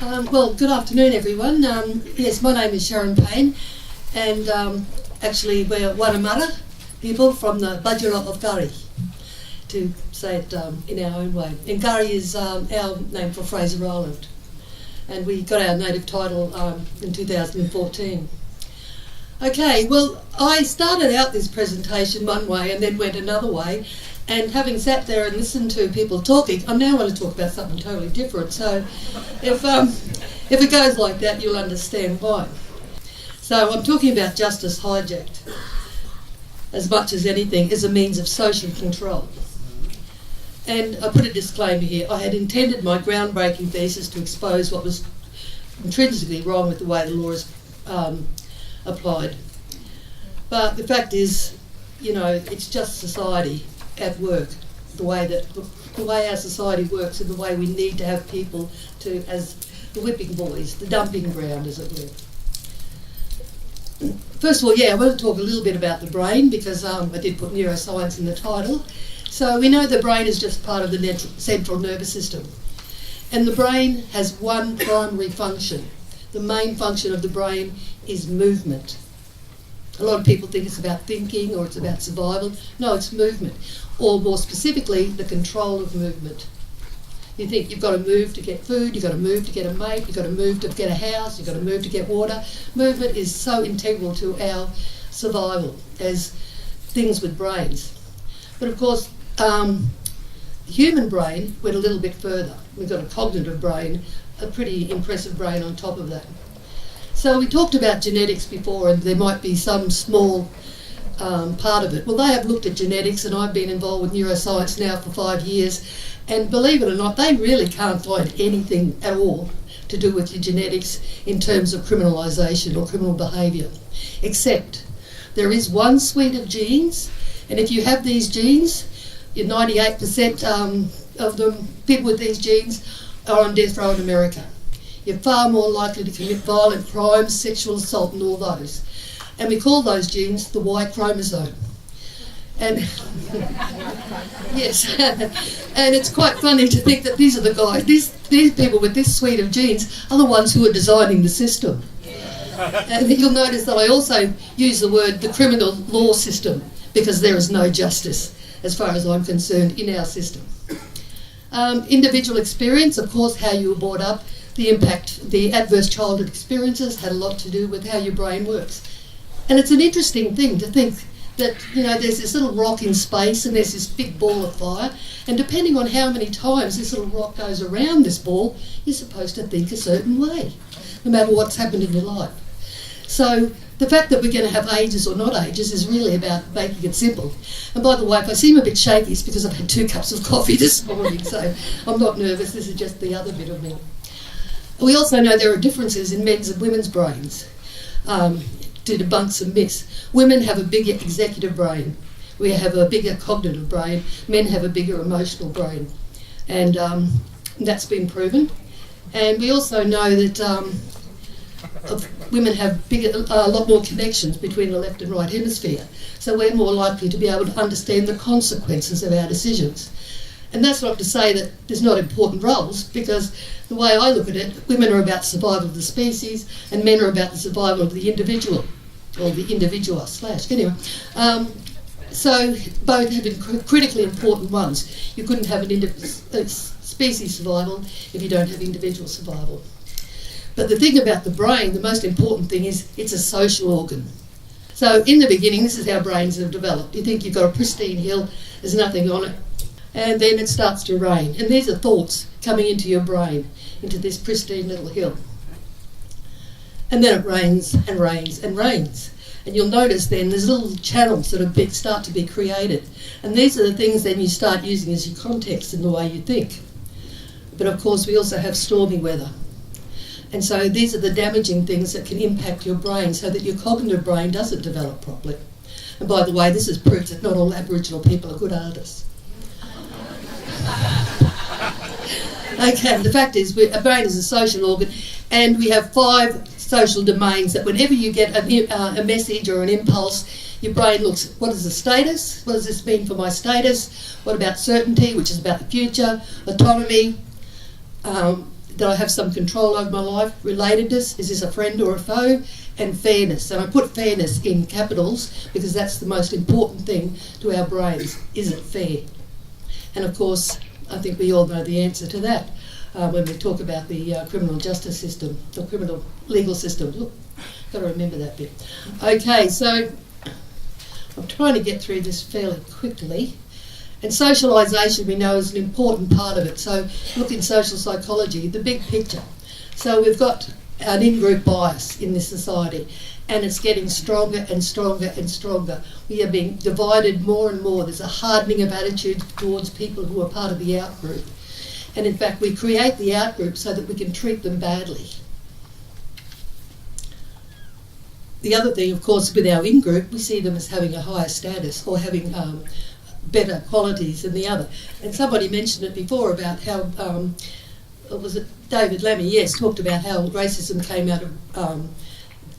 Well, good afternoon, everyone. Yes, my name is Sharon Payne, and actually we're Wanamata people from the Budgera of Gurri, to say it in our own way. And Gurri is our name for Fraser Island, and we got our native title in 2014. Okay, well, I started out this presentation one way and then went another way, and having sat there and listened to people talking, I now want to talk about something totally different. So if it goes like that, you'll understand why. So I'm talking about justice hijacked, as much as anything, as a means of social control. And I put a disclaimer here. I had intended my groundbreaking thesis to expose what was intrinsically wrong with the way the law is applied. But the fact is, you know, it's just society at work, the way our society works, and the way we need to have people to, as the whipping boys, the dumping ground, as it were. First of all, I want to talk a little bit about the brain, because I did put neuroscience in the title. So we know the brain is just part of the central nervous system, and the brain has one primary function. The main function of the brain is movement. A lot of people think it's about thinking or it's about survival. No, it's movement, or more specifically, the control of movement. You think you've got to move to get food, you've got to move to get a mate, you've got to move to get a house, you've got to move to get water. Movement is so integral to our survival as things with brains. But of course, the human brain went a little bit further. We've got a cognitive brain, a pretty impressive brain on top of that. So we talked about genetics before, and there might be some small part of it. Well, they have looked at genetics, and I've been involved with neuroscience now for 5 years, and believe it or not, they really can't find anything at all to do with your genetics in terms of criminalisation or criminal behaviour, except there is one suite of genes, and if you have these genes, you're 98% of them, people with these genes, are on death row in America. You're far more likely to commit violent crimes, sexual assault, and all those. And we call those genes the Y chromosome. And yes, and it's quite funny to think that these are the guys, these people with this suite of genes are the ones who are designing the system. And you'll notice that I also use the word the criminal law system, because there is no justice, as far as I'm concerned, in our system. Individual experience, of course, how you were brought up, the impact, the adverse childhood experiences had a lot to do with how your brain works. And it's an interesting thing to think that, you know, there's this little rock in space and there's this big ball of fire, and depending on how many times this little rock goes around this ball, you're supposed to think a certain way, no matter what's happened in your life. So the fact that we're going to have ages or not ages is really about making it simple. And by the way, if I seem a bit shaky, it's because I've had 2 cups of coffee this morning, so I'm not nervous. This is just the other bit of me. We also know there are differences in men's and women's brains. To debunk some myths, women have a bigger executive brain. We have a bigger cognitive brain. Men have a bigger emotional brain. And that's been proven. And we also know that women have a lot more connections between the left and right hemisphere. So we're more likely to be able to understand the consequences of our decisions. And that's not to say that there's not important roles, because the way I look at it, women are about survival of the species and men are about the survival of the individual, or the individual / anyway. So both have been critically important ones. You couldn't have a species survival if you don't have individual survival. But the thing about the brain, the most important thing is it's a social organ. So in the beginning, this is how brains have developed. You think you've got a pristine hill, there's nothing on it, and then it starts to rain. And these are thoughts coming into your brain, into this pristine little hill. And then it rains and rains and rains. And you'll notice then there's little channels that start to be created. And these are the things then you start using as your context in the way you think. But of course we also have stormy weather. And so these are the damaging things that can impact your brain, so that your cognitive brain doesn't develop properly. And by the way, this is proof that not all Aboriginal people are good artists. Okay, the fact is a brain is a social organ, and we have 5 social domains that whenever you get a message or an impulse, your brain looks, what is the status? What does this mean for my status? What about certainty, which is about the future? Autonomy, that I have some control over my life, relatedness, is this a friend or a foe, and fairness. And I put fairness in capitals because that's the most important thing to our brains. Is it fair? And of course, I think we all know the answer to that when we talk about the criminal justice system, the criminal legal system. Look, got to remember that bit. Okay, so I'm trying to get through this fairly quickly. And socialisation, we know, is an important part of it. So look in social psychology, the big picture. So we've got an in-group bias in this society, and it's getting stronger and stronger and stronger. We are being divided more and more. There's a hardening of attitudes towards people who are part of the out-group. And in fact, we create the out-group so that we can treat them badly. The other thing, of course, with our in-group, we see them as having a higher status or having better qualities than the other. And somebody mentioned it before about how, was it David Lammy, yes, talked about how racism came out of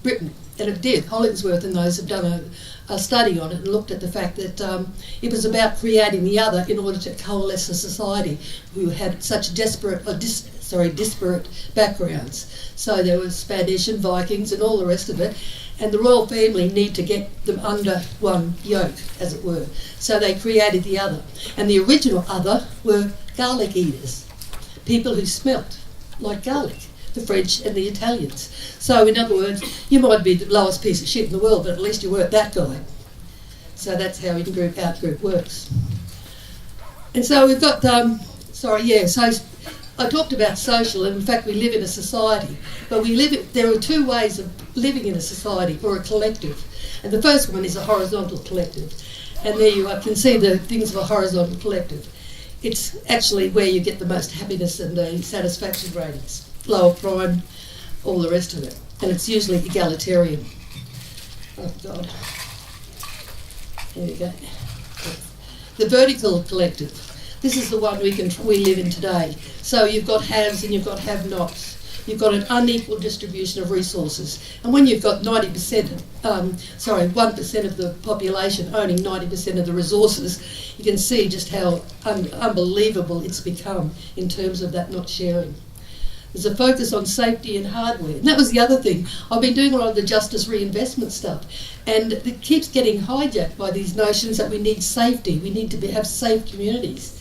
Britain. And it did. Hollingsworth and those have done a study on it and looked at the fact that it was about creating the other in order to coalesce a society who had such disparate backgrounds. So there was Spanish and Vikings and all the rest of it. And the royal family need to get them under one yoke, as it were. So they created the other. And the original other were garlic eaters, people who smelt like garlic, the French and the Italians. So in other words, you might be the lowest piece of shit in the world, but at least you weren't that guy. So that's how in-group, out-group works. And so we've got, so I talked about social, and in fact we live in a society, but there are two ways of living in a society, or a collective. And the first one is a horizontal collective. And there you can see the things of a horizontal collective. It's actually where you get the most happiness and the satisfaction ratings, lower crime, all the rest of it. And it's usually egalitarian. Oh God. There we go. The vertical collective. This is the one we live in today. So you've got haves and you've got have-nots. You've got an unequal distribution of resources. And when you've got 1% of the population owning 90% of the resources, you can see just how unbelievable it's become in terms of that not sharing. There's a focus on safety and hardware. And that was the other thing. I've been doing a lot of the justice reinvestment stuff, and it keeps getting hijacked by these notions that we need safety, we need to have safe communities.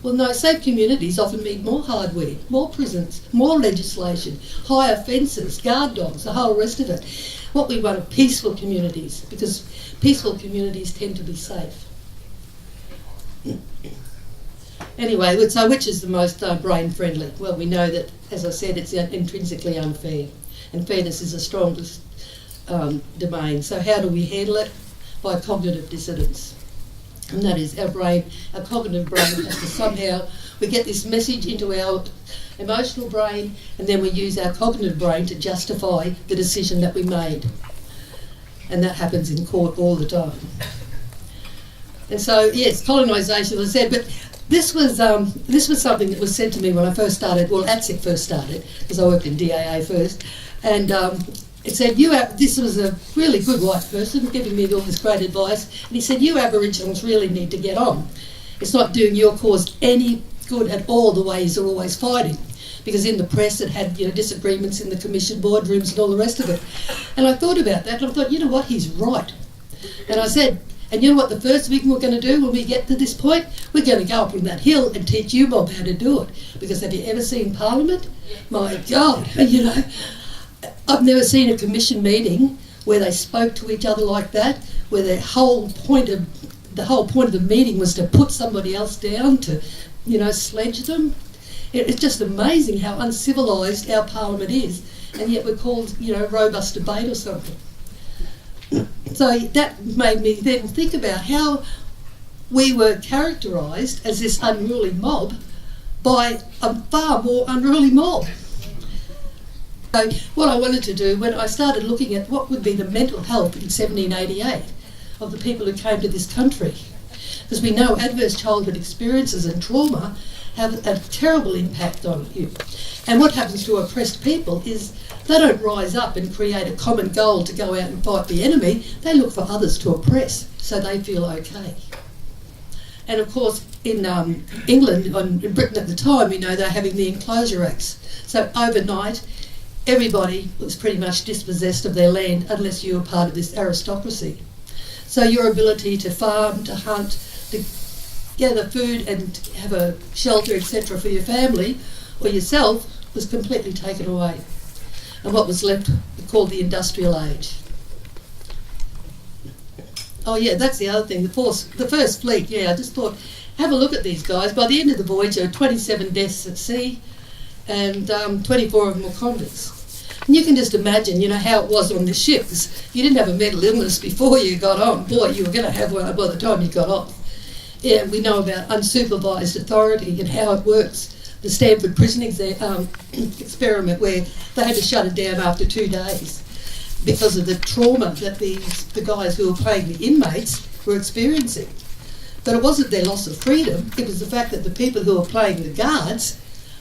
Well, no, safe communities often mean more hardware, more prisons, more legislation, higher fences, guard dogs, the whole rest of it. What we want are peaceful communities, because peaceful communities tend to be safe. Anyway, so which is the most brain-friendly? Well, we know that, as I said, it's intrinsically unfair, and fairness is the strongest domain. So how do we handle it? By cognitive dissonance. And that is our cognitive brain has to somehow, we get this message into our emotional brain, and then we use our cognitive brain to justify the decision that we made. And that happens in court all the time. And so, yes, colonisation, as I said, but this was something that was said to me when I first started, well, ATSIC first started, because I worked in DAA first, and it said, this was a really good white person giving me all this great advice, and he said, you Aboriginals really need to get on. It's not doing your cause any good at all the way you're always fighting, because in the press it had disagreements in the commission boardrooms and all the rest of it. And I thought about that, and I thought, you know what, he's right. And I said, and you know what the first thing we're going to do when we get to this point? We're going to go up on that hill and teach you, Bob, how to do it. Because have you ever seen Parliament? My God, I've never seen a commission meeting where they spoke to each other like that, where the whole point of the meeting was to put somebody else down, to, sledge them. It's just amazing how uncivilised our Parliament is, and yet we're called, robust debate or something. So that made me then think about how we were characterised as this unruly mob by a far more unruly mob. So what I wanted to do when I started looking at what would be the mental health in 1788 of the people who came to this country, because we know adverse childhood experiences and trauma have a terrible impact on you. And what happens to oppressed people is they don't rise up and create a common goal to go out and fight the enemy. They look for others to oppress so they feel okay. And of course, in England, in Britain at the time, you know, they're having the Enclosure Acts. So overnight, everybody was pretty much dispossessed of their land unless you were part of this aristocracy. So your ability to farm, to hunt, to gather food and have a shelter, etc. for your family or yourself was completely taken away. And what was left we called the Industrial Age. Oh yeah, that's the other thing, the first fleet, yeah, I just thought, have a look at these guys. By the end of the voyage there were 27 deaths at sea and 24 of them were convicts. And you can just imagine, you know, how it was on the ship, because you didn't have a mental illness before you got on. Boy, you were going to have one by the time you got off. Yeah, we know about unsupervised authority and how it works. The Stanford prison experiment where they had to shut it down after 2 days because of the trauma that the guys who were playing the inmates were experiencing. But it wasn't their loss of freedom, it was the fact that the people who were playing the guards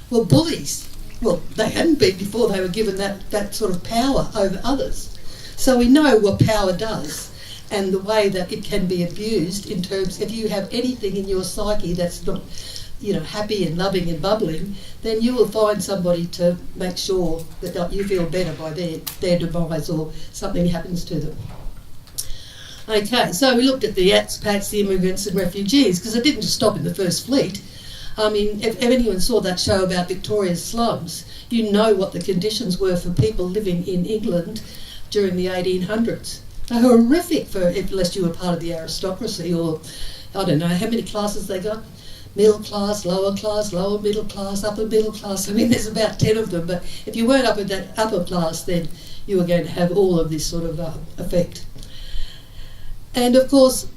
were bullies. Well, they hadn't been before they were given that sort of power over others. So we know what power does and the way that it can be abused in terms, if you have anything in your psyche that's not, you know, happy and loving and bubbling, then you will find somebody to make sure that you feel better by their demise or something happens to them. Okay, so we looked at the expats, the immigrants and refugees, because it didn't just stop in the First Fleet. I mean, if anyone saw that show about Victoria's slums, you know what the conditions were for people living in England during the 1800s. They were horrific unless you were part of the aristocracy or, I don't know, how many classes they got? Middle class, lower middle class, upper middle class. I mean, there's about 10 of them, but if you weren't up in that upper class, then you were going to have all of this sort of effect. And of course,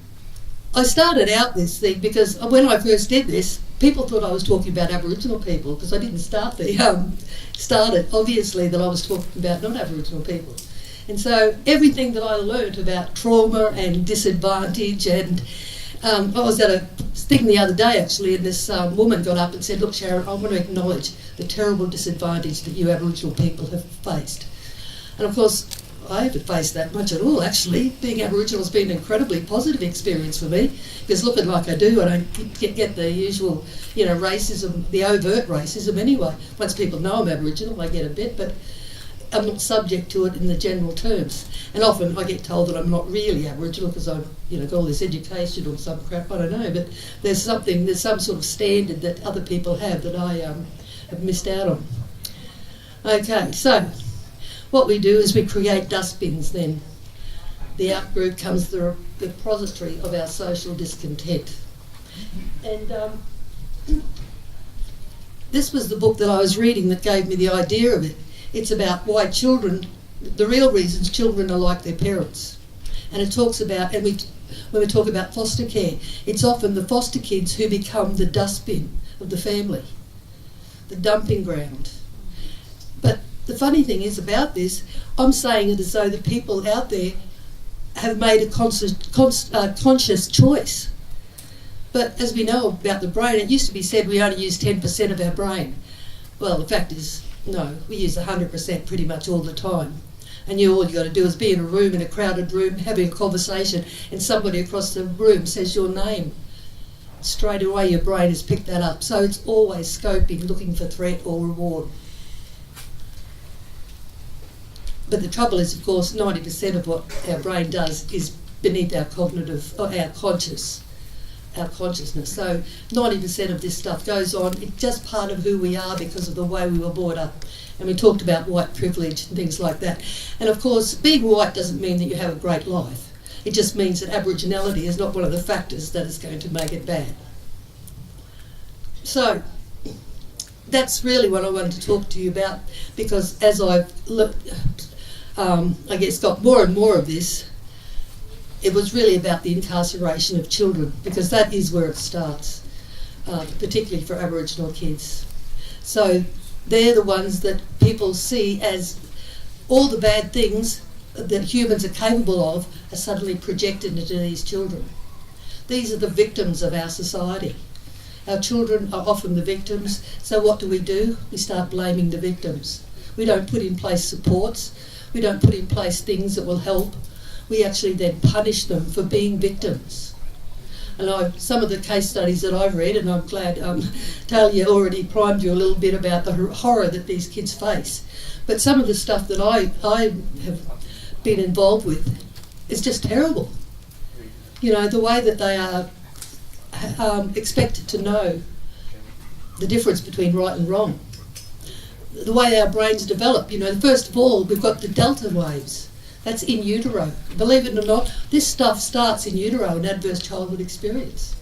I started out this thing because when I first did this, people thought I was talking about Aboriginal people because I didn't started obviously that I was talking about non-Aboriginal people. And so everything that I learnt about trauma and disadvantage and I was at a thing the other day actually, and this woman got up and said, look Sharon, I want to acknowledge the terrible disadvantage that you Aboriginal people have faced. And of course, I haven't faced that much at all actually. Being Aboriginal has been an incredibly positive experience for me because looking like I do, I don't get the usual, you know, racism, the overt racism anyway. Once people know I'm Aboriginal, I get a bit, but I'm not subject to it in the general terms. And often I get told that I'm not really Aboriginal because I've, you know, got all this education or some crap, I don't know, but there's some sort of standard that other people have that I have missed out on. Okay, so what we do is we create dustbins then. The out-group comes the repository of our social discontent. And this was the book that I was reading that gave me the idea of it. It's about why children, the real reasons children are like their parents. And it talks about, and when we talk about foster care, it's often the foster kids who become the dustbin of the family, the dumping ground. But the funny thing is about this, I'm saying it as though the people out there have made a conscious choice. But as we know about the brain, it used to be said we only use 10% of our brain. Well, the fact is, no, we use 100% pretty much all the time. And all you got to do is be in a room, in a crowded room, having a conversation, and somebody across the room says your name. Straight away your brain has picked that up. So it's always scoping, looking for threat or reward. But the trouble is, of course, 90% of what our brain does is beneath our cognitive, or our consciousness. So 90% of this stuff goes on. It's just part of who we are because of the way we were brought up. And we talked about white privilege and things like that. And of course, being white doesn't mean that you have a great life. It just means that Aboriginality is not one of the factors that is going to make it bad. So that's really what I wanted to talk to you about, because as I've got more and more of this, it was really about the incarceration of children, because that is where it starts, particularly for Aboriginal kids. So they're the ones that people see as all the bad things that humans are capable of are suddenly projected into these children. These are the victims of our society. Our children are often the victims, so what do? We start blaming the victims. We don't put in place supports, we don't put in place things that will help. We actually then punish them for being victims. And some of the case studies that I've read, and I'm glad Talia already primed you a little bit about the horror that these kids face. But some of the stuff that I have been involved with is just terrible. You know, the way that they are expected to know the difference between right and wrong. The way our brains develop, you know, first of all, we've got the delta waves. That's in utero. Believe it or not, this stuff starts in utero, an adverse childhood experience.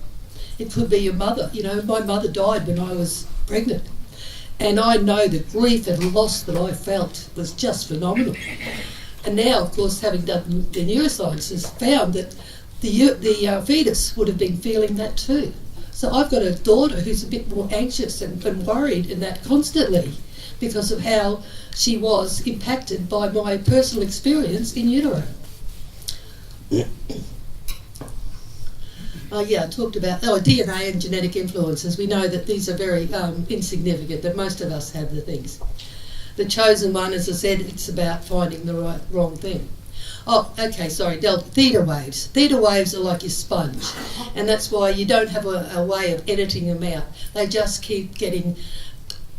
It could be your mother. You know, my mother died when I was pregnant. And I know the grief and loss that I felt was just phenomenal. And now, of course, having done the neurosciences, found that the fetus would have been feeling that too. So I've got a daughter who's a bit more anxious and worried in that constantly because of how she was impacted by my personal experience in utero. I talked about DNA and genetic influences. We know that these are very insignificant, that most of us have the things. The chosen one, as I said, it's about finding the wrong thing. Oh, okay, sorry, theta waves. Theta waves are like your sponge, and that's why you don't have a way of editing them out. They just keep getting,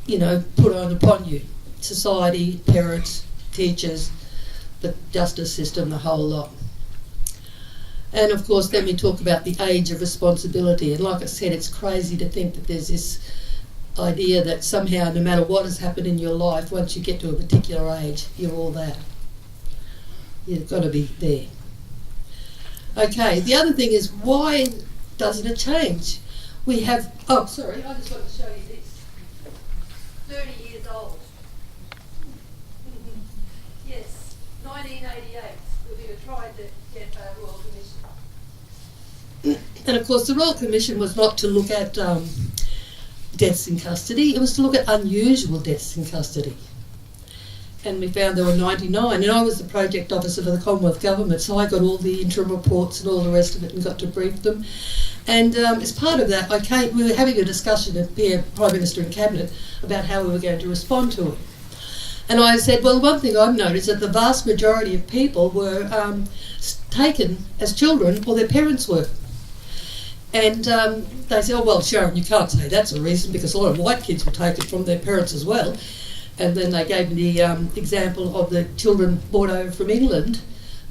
you know, put on upon you. Society, parents, teachers, the justice system, the whole lot. And of course, then we talk about the age of responsibility. And like I said, it's crazy to think that there's this idea that somehow, no matter what has happened in your life, once you get to a particular age, you're all that. You've got to be there. Okay, the other thing is, why doesn't it change? We have, oh, sorry, I just want to show you this. 30 years old. Yes, 1988, we tried to get a Royal Commission. And of course, the Royal Commission was not to look at deaths in custody, it was to look at unusual deaths in custody. And we found there were 99, and I was the project officer for the Commonwealth Government, so I got all the interim reports and all the rest of it and got to brief them. And as part of that, we were having a discussion at Prime Minister and Cabinet about how we were going to respond to it. And I said, well, one thing I've noticed is that the vast majority of people were taken as children, or their parents were. And they said, oh, well, Sharon, you can't say that's a reason, because a lot of white kids were taken from their parents as well. And then they gave me the example of the children brought over from England,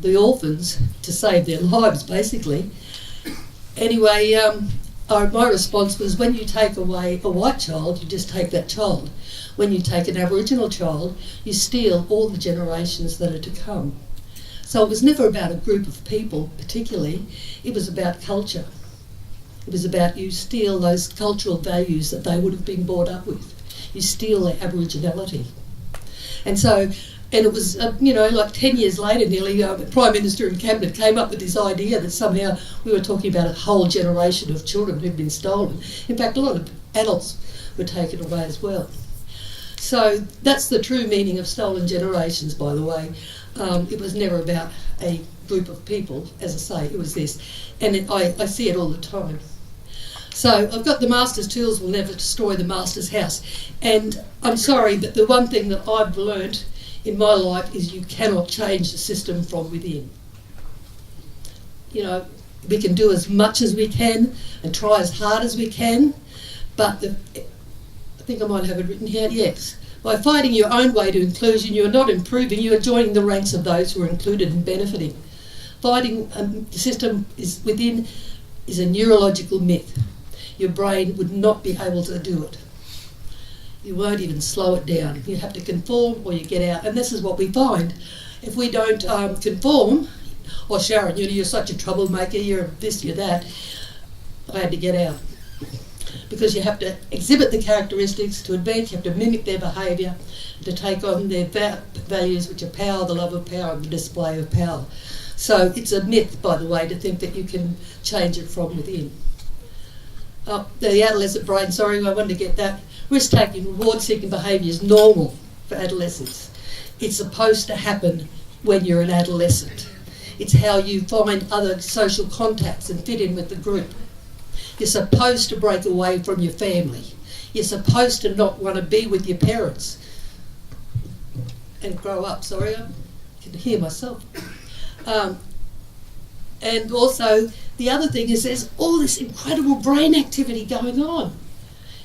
the orphans, to save their lives, basically. Anyway, my response was, when you take away a white child, you just take that child. When you take an Aboriginal child, you steal all the generations that are to come. So it was never about a group of people particularly, it was about culture. It was about you steal those cultural values that they would have been brought up with. You steal their Aboriginality. And so, and it was, like 10 years later nearly, the Prime Minister and Cabinet came up with this idea that somehow we were talking about a whole generation of children who'd been stolen. In fact, a lot of adults were taken away as well. So that's the true meaning of stolen generations, by the way. It was never about a group of people, as I say, it was this. And I see it all the time. So I've got the master's tools will never destroy the master's house. And I'm sorry, but the one thing that I've learnt in my life is you cannot change the system from within. You know, we can do as much as we can and try as hard as we can, but I think I might have it written here, yes. By fighting your own way to inclusion, you are not improving, you are joining the ranks of those who are included and benefiting. Fighting the system is a neurological myth. Your brain would not be able to do it. You won't even slow it down. You have to conform or you get out. And this is what we find. If we don't conform, or Sharon, you're such a troublemaker, you're this, you're that, I had to get out. Because you have to exhibit the characteristics to advance, you have to mimic their behaviour, to take on their values, which are power, the love of power, and the display of power. So it's a myth, by the way, to think that you can change it from within. The adolescent brain, sorry, I wanted to get that. Risk-taking, reward-seeking behaviour is normal for adolescents. It's supposed to happen when you're an adolescent. It's how you find other social contacts and fit in with the group. You're supposed to break away from your family. You're supposed to not want to be with your parents and grow up. Sorry, I can hear myself. And also The other thing is there's all this incredible brain activity going on.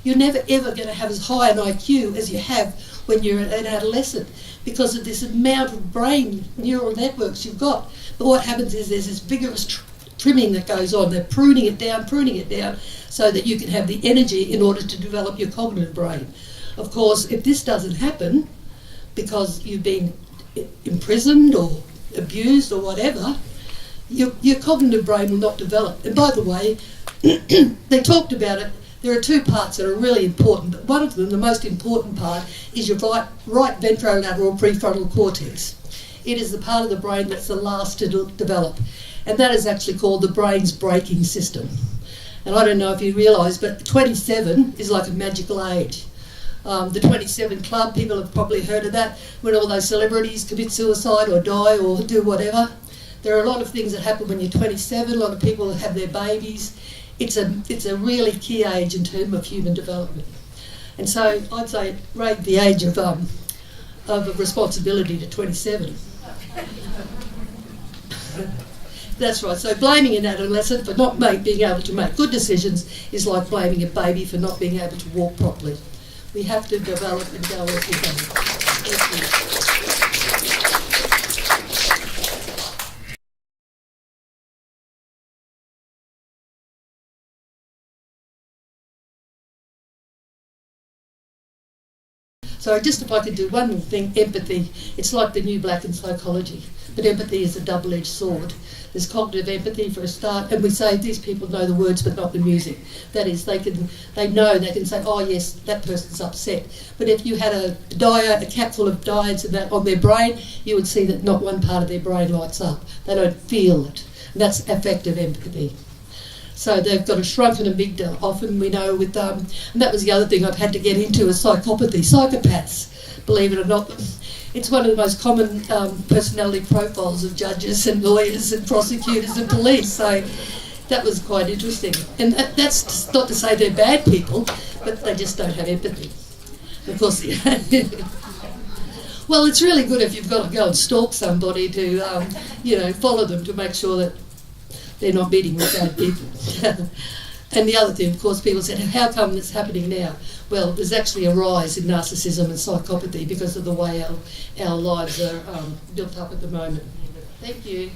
You're never ever going to have as high an IQ as you have when you're an adolescent because of this amount of brain neural networks you've got. But what happens is there's this vigorous trimming that goes on. They're pruning it down so that you can have the energy in order to develop your cognitive brain. Of course, if this doesn't happen because you've been imprisoned or abused or whatever, your cognitive brain will not develop. And by the way, they talked about it. There are two parts that are really important, but one of them, the most important part, is your right ventrolateral prefrontal cortex. It is the part of the brain that's the last to develop, and that is actually called the brain's braking system. And I don't know if you realise, but 27 is like a magical age. The 27 Club, people have probably heard of that, when all those celebrities commit suicide or die or do whatever. There are a lot of things that happen when you're 27, a lot of people have their babies. It's a really key age in terms of human development. And so I'd say rate the age of responsibility to 27. That's right. So blaming an adolescent for not being able to make good decisions is like blaming a baby for not being able to walk properly. We have to develop and go as we go. Thank you. So just if I could do one more thing, empathy. It's like the new black in psychology, but empathy is a double-edged sword. There's cognitive empathy for a start, and we say these people know the words but not the music. That is, they can say, oh yes, that person's upset. But if you had a cap full of diodes and that on their brain, you would see that not one part of their brain lights up. They don't feel it. And that's affective empathy. So they've got a shrunken amygdala, often we know with, and that was the other thing I've had to get into, is psychopathy. Psychopaths, believe it or not, it's one of the most common personality profiles of judges and lawyers and prosecutors and police. So that was quite interesting. And that's not to say they're bad people, but they just don't have empathy. Of course, well, it's really good if you've got to go and stalk somebody to, follow them to make sure that they're not meeting with bad people. And the other thing, of course, people said, how come it's happening now? Well, there's actually a rise in narcissism and psychopathy because of the way our lives are built up at the moment. Thank you.